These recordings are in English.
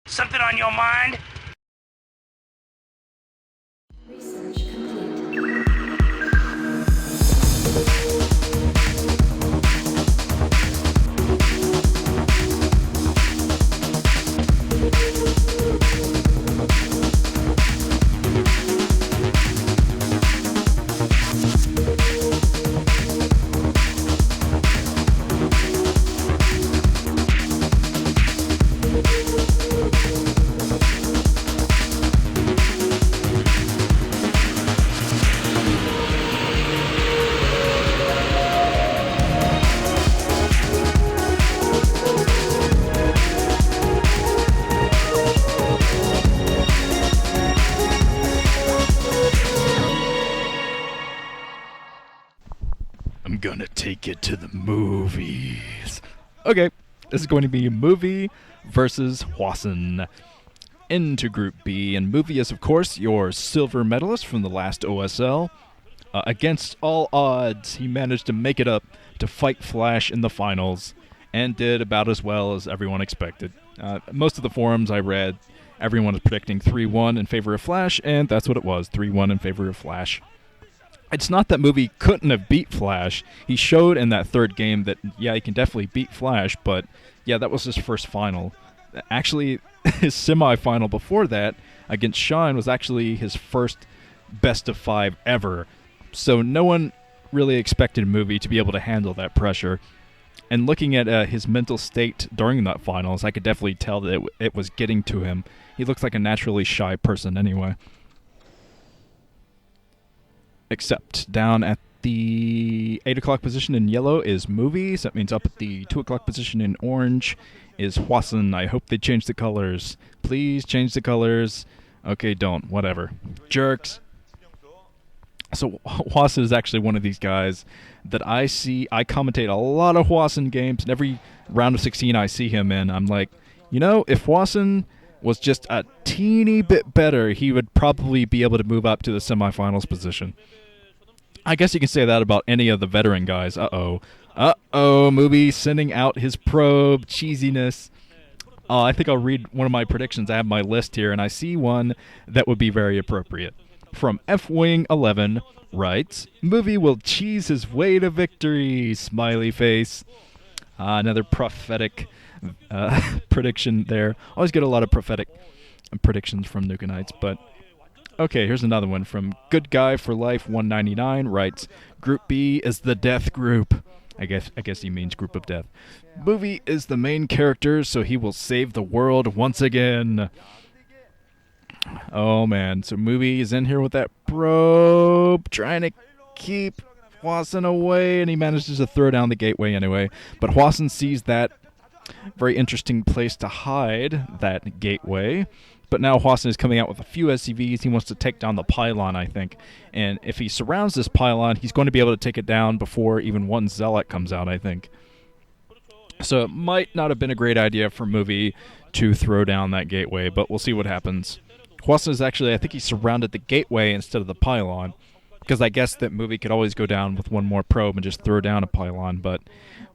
Something on your mind? Research complete. I'm gonna take it to the movies. Okay, this is going to be movie versus Hwasin. Into Group B, and movie is, of course, your silver medalist from the last OSL. Against all odds, he managed to make it up to fight Flash in the finals, and did about as well as everyone expected. Most of the forums I read, everyone was predicting 3-1 in favor of Flash, and that's what it was, 3-1 in favor of Flash. It's not that movie couldn't have beat Flash. He showed in that third game that, yeah, he can definitely beat Flash, but, yeah, that was his first final. Actually, his semi-final before that, against Shine, was actually his first best of 5 ever. So no one really expected movie to be able to handle that pressure. And looking at his mental state during that finals, I could definitely tell that it was getting to him. He looks like a naturally shy person anyway. Except down at the 8 o'clock position in yellow is movies. That means up at the 2 o'clock position in orange is Hwasin. I hope they change the colors. Please change the colors. Okay, don't. Whatever. Jerks. So Hwasin is actually one of these guys that I see. I commentate a lot of Hwasin games, and every round of 16 I see him in, I'm like, you know, if Hwasin was just a teeny bit better, he would probably be able to move up to the semifinals position. I guess you can say that about any of the veteran guys. Uh-oh, movie sending out his probe, cheesiness. I think I'll read one of my predictions. I have my list here, and I see one that would be very appropriate. From F-Wing11 writes, movie will cheese his way to victory, smiley face. Another prophetic prediction there. Always get a lot of prophetic predictions from Nukenites, but okay, here's another one from Good Guy for Life 199 writes, Group B is the death group. I guess he means group of death. Movie is the main character, so he will save the world once again. Oh man, so movie is in here with that probe, trying to keep Hwasin away, and he manages to throw down the gateway anyway. But Hwasin sees that very interesting place to hide that gateway. But now Hwasin is coming out with a few SCVs. He wants to take down the pylon, I think. And if he surrounds this pylon, he's going to be able to take it down before even one Zealot comes out, I think. So it might not have been a great idea for movie to throw down that gateway, but we'll see what happens. Hwasin is actually, I think he surrounded the gateway instead of the pylon, because I guess that movie could always go down with one more probe and just throw down a pylon, but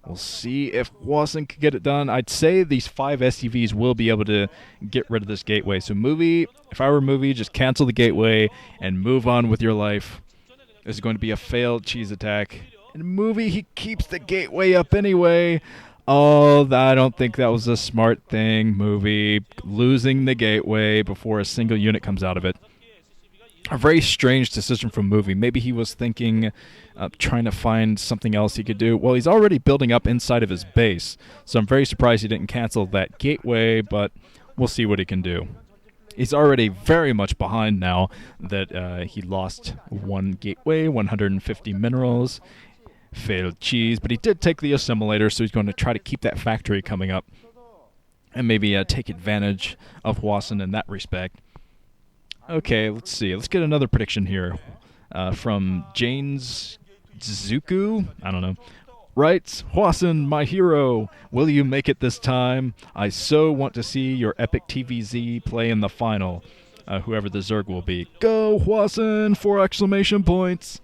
we'll see if Hwasin can get it done. I'd say these 5 SCVs will be able to get rid of this gateway. So movie, if I were movie, just cancel the gateway and move on with your life. This is going to be a failed cheese attack. And movie, he keeps the gateway up anyway. Oh, I don't think that was a smart thing, movie. Losing the gateway before a single unit comes out of it. A very strange decision from movie. Maybe he was thinking of trying to find something else he could do. Well, he's already building up inside of his base, so I'm very surprised he didn't cancel that gateway, but we'll see what he can do. He's already very much behind now that he lost one gateway, 150 minerals, failed cheese, but he did take the assimilator, so he's going to try to keep that factory coming up and maybe take advantage of Hwasin in that respect. Okay, let's see. Let's get another prediction here from Janes Zuku. I don't know. Writes, Hwasin, my hero, will you make it this time? I so want to see your epic TVZ play in the final. Whoever the Zerg will be. Go, Hwasin! 4 exclamation points!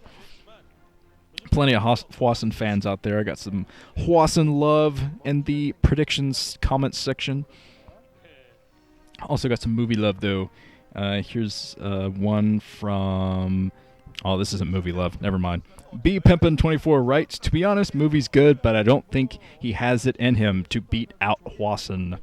Plenty of Hwasin fans out there. I got some Hwasin love in the predictions comments section. Also got some movie love, though. Here's one from... Oh, this isn't movie love. Never mind. B Pimpin24 writes, to be honest, movie's good, but I don't think he has it in him to beat out Hwasin.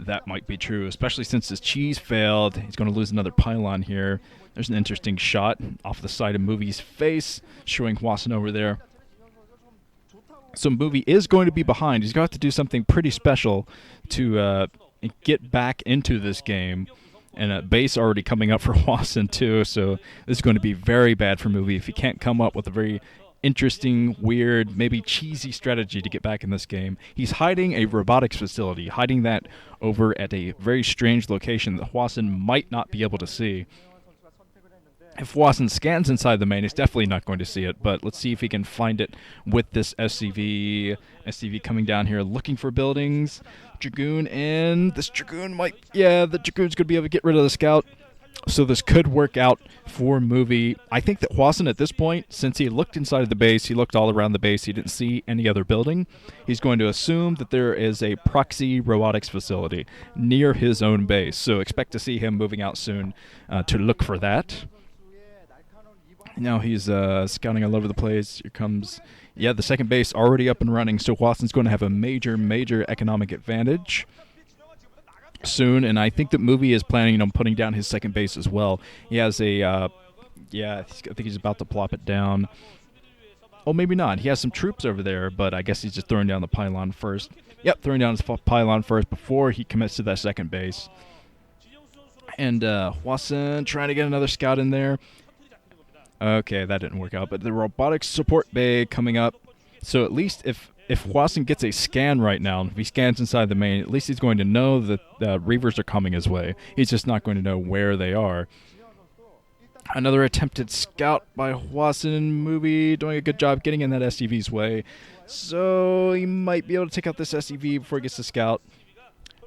That might be true, especially since his cheese failed. He's going to lose another pylon here. There's an interesting shot off the side of Movie's face, showing Hwasin over there. So Movie is going to be behind. He's got to do something pretty special to get back into this game. And a base already coming up for Hwasin too, so this is going to be very bad for Movie if he can't come up with a very interesting, weird, maybe cheesy strategy to get back in this game. He's hiding a robotics facility, hiding that over at a very strange location that Hwasin might not be able to see. If Hwasin scans inside the main, he's definitely not going to see it, but let's see if he can find it with this SCV. SCV coming down here looking for buildings. Dragoon, and this Dragoon might... Yeah, the Dragoon's going to be able to get rid of the scout, so this could work out for Movie. I think that Hwasin at this point, since he looked inside of the base, he looked all around the base, he didn't see any other building, he's going to assume that there is a proxy robotics facility near his own base, so expect to see him moving out soon to look for that. Now he's scouting all over the place. Here comes... Yeah, the second base already up and running, so Hwasin's going to have a major, major economic advantage soon, and I think that Movie is planning on putting down his second base as well. He has a... I think he's about to plop it down. Oh, maybe not. He has some troops over there, but I guess he's just throwing down the pylon first. Yep, throwing down his pylon first before he commits to that second base. And Hwasin trying to get another scout in there. Okay, that didn't work out, but the robotics support bay coming up. So at least if Hwasin gets a scan right now, if he scans inside the main, at least he's going to know that Reavers are coming his way. He's just not going to know where they are. Another attempted scout by Hwasin. Movie doing a good job getting in that SCV's way. So he might be able to take out this SCV before he gets the scout.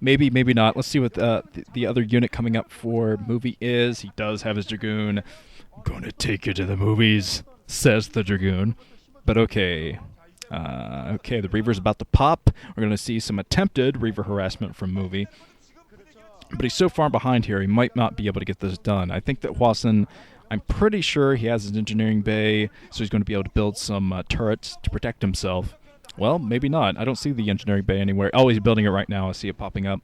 Maybe, maybe not. Let's see what the other unit coming up for Movie is. He does have his Dragoon. Gonna take you to the movies, says the Dragoon. But okay. Okay, the Reaver's about to pop. We're gonna see some attempted Reaver harassment from Movie. But he's so far behind here, he might not be able to get this done. I think that Hwasin, I'm pretty sure he has his engineering bay, so he's going to be able to build some turrets to protect himself. Well, maybe not. I don't see the engineering bay anywhere. Oh, he's building it right now. I see it popping up.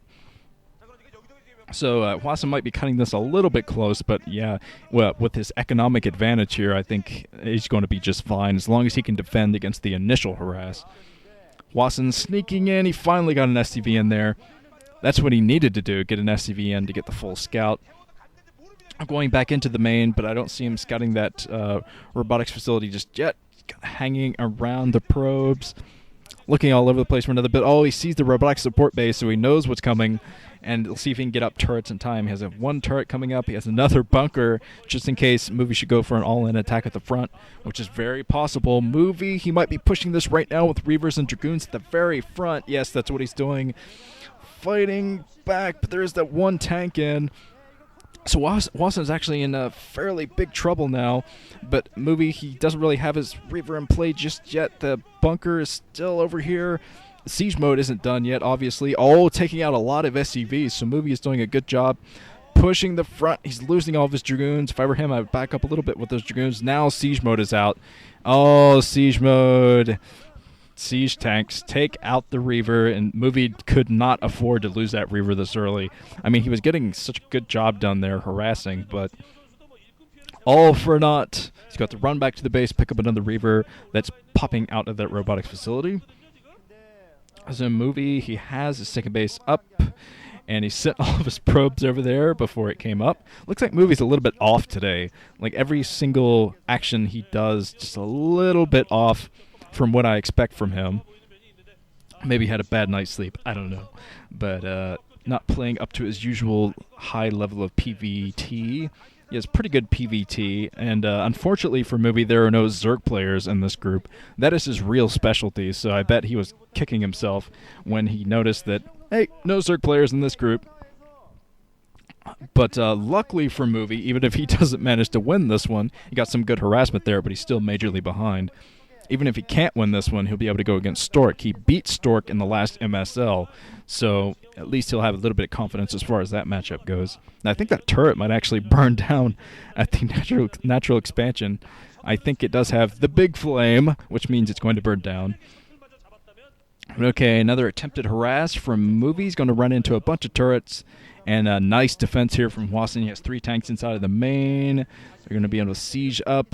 So Hwasin might be cutting this a little bit close, but yeah, well, with his economic advantage here, I think he's going to be just fine as long as he can defend against the initial harass. Hwasin sneaking in. He finally got an SCV in there. That's what he needed to do, get an SCV in to get the full scout. I'm going back into the main, but I don't see him scouting that robotics facility just yet. Hanging around the probes, looking all over the place for another bit. Oh, he sees the robotics support base, so he knows what's coming. And we'll see if he can get up turrets in time. He has one turret coming up. He has another bunker just in case Movie should go for an all-in attack at the front, which is very possible. Movie, he might be pushing this right now with Reavers and Dragoons at the very front. Yes, that's what he's doing. Fighting back, but there's that one tank in. So Hwasin's actually in fairly big trouble now, but Movie, he doesn't really have his Reaver in play just yet. The bunker is still over here. Siege mode isn't done yet, obviously. Oh, taking out a lot of SCVs, so Movie is doing a good job pushing the front. He's losing all of his Dragoons. If I were him, I would back up a little bit with those Dragoons. Now Siege mode is out. Oh, Siege mode. Siege tanks take out the Reaver, and Movie could not afford to lose that Reaver this early. I mean, he was getting such a good job done there harassing, but all for naught. He's got to run back to the base, pick up another Reaver that's popping out of that robotics facility. As a Movie, he has his second base up, and he sent all of his probes over there before it came up. Looks like Movie's a little bit off today. Like, every single action he does, just a little bit off from what I expect from him. Maybe had a bad night's sleep, I don't know. But not playing up to his usual high level of PVT. He has pretty good PVT, and unfortunately for Movie, there are no Zerg players in this group. That is his real specialty, so I bet he was kicking himself when he noticed that, hey, no Zerg players in this group. But luckily for Movie, even if he doesn't manage to win this one, he got some good harassment there, but he's still majorly behind. even if he can't win this one, he'll be able to go against Stork. He beat Stork in the last MSL, so at least he'll have a little bit of confidence as far as that matchup goes. And I think that turret might actually burn down at the natural expansion. I think it does have the big flame, which means it's going to burn down. Okay, another attempted harass from Movie's going to run into a bunch of turrets. And a nice defense here from Hwasin. He has 3 tanks inside of the main. They're going to be able to siege up.